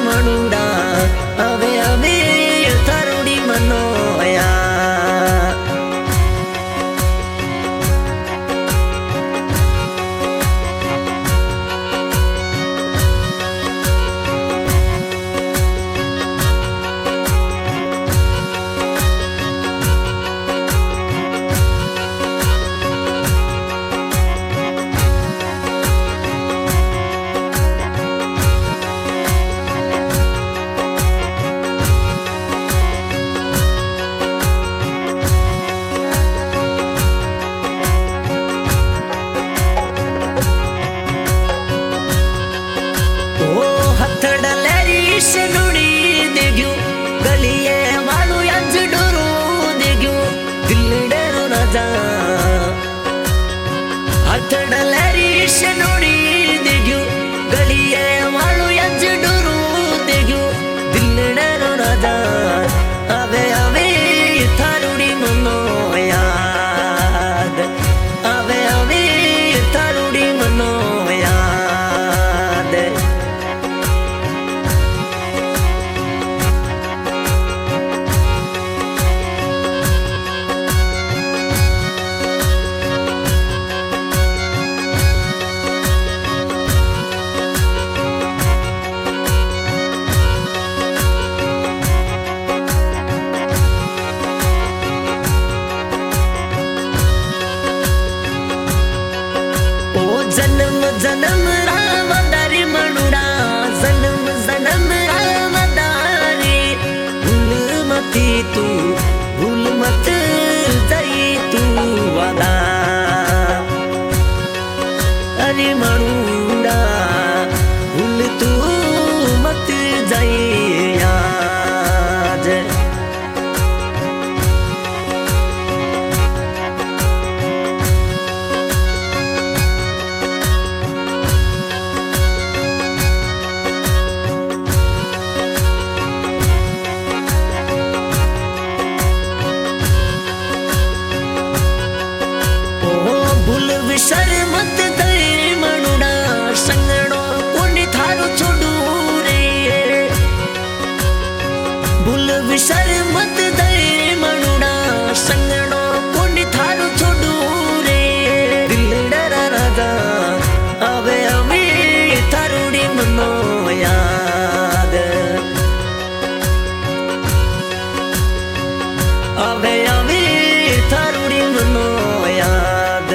मनुड़ा away away थारूड़ी मनोया जन्म जन्म रावदारी मनुड़ा जन्म जन्म रावदारी भूल मती तू भूल मत जाई तू वादा अरे मनुड़ा भूल तू मत जाई आज विसर मत दे मनुड़ा संगड़ो कोनी थारो छोड़ू रे भूल विसर मत दे मनुड़ा संगड़ो कोनी थारो छोड़ू रे दिल डरा राजा अवे अवे थारूड़ी मनो याद अवे अवे थारूड़ी मनो याद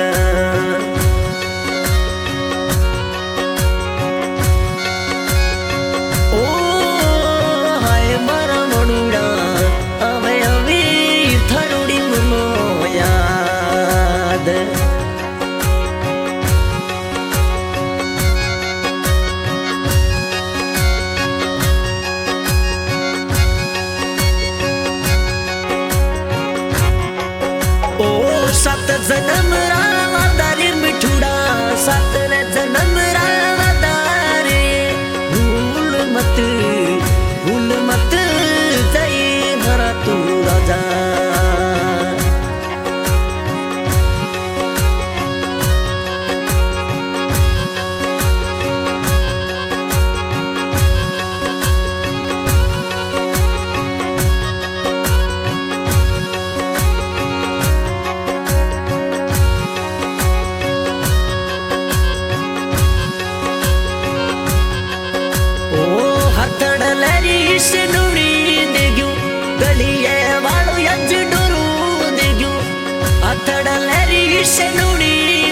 सात जन्म रावदारी मिठुड़ा सात रे जन्म रावदारी भूल मत जाई भरा तू राजा से नुड़ी देग्यू गलिए वालो यज डुरू देग्यू अथड़ लरी से नुड़ी